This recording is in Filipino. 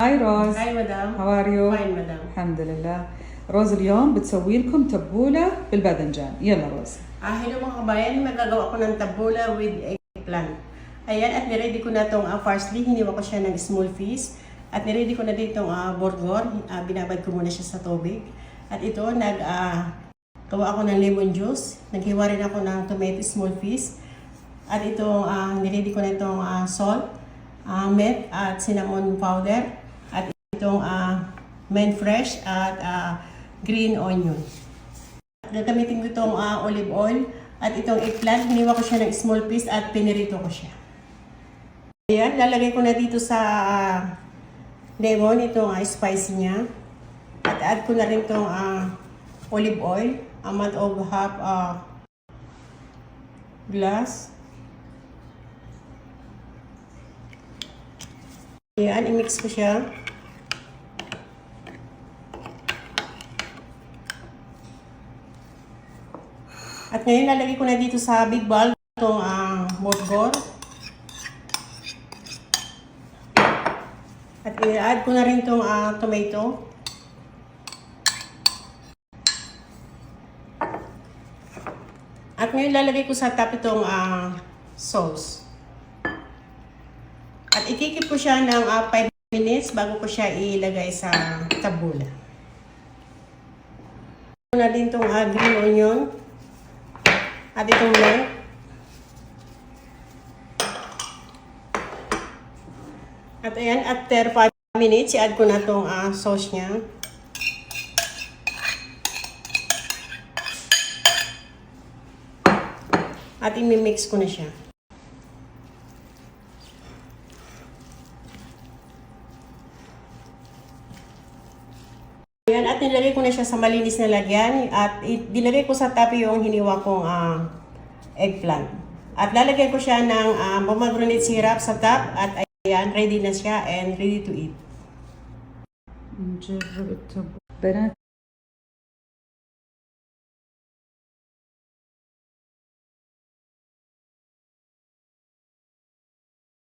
هاي روز. هاي مدام. How are you؟ فاين مدام. الحمد لله. روز اليوم بتسوي لكم تبولة بالباذنجان. يلا روز. Hello mga kabayan, magagawa ko ng tabula with eggplant. Ayan, at niready ko na itong parsley, hiniwa ko siya ng small piece. At niready ko na din itong borgor, binabad ko muna siya sa tubig. At ito, gawa ako ng lemon juice. Naghiwa rin ako ng tomato small piece. At itong, niready ko na itong salt, mint at cinnamon powder. At itong mint fresh at green onion. Gagamitin ko itong olive oil at itong eggplant, hiniwa ko siya ng small piece at pinirito ko siya. Ayan, lalagay ko na dito sa lemon itong spice niya. At add ko na rin itong olive oil, amount of half glass. Ayan, i-mix ko siya. At ngayon, lalagay ko na dito sa big bowl itong borgor. At i-add ko na rin itong tomato. At ngayon, lalagay ko sa top itong sauce. At ikikip ko siya ng 5 minutes bago ko siya ilagay sa tabula. Ito na din itong green onion. At itong mint. At ayan, after 5 minutes, i-add ko na itong sauce niya. At i-mix ko na siya. Ayan, at nilagay ko na siya sa malinis na lagyan at dilagay ko sa tabi yung hiniwa kong eggplant. At lalagyan ko siya ng pomegranate syrup sa top at ayan, ready na siya and ready to eat. نجرب التبولة. بنات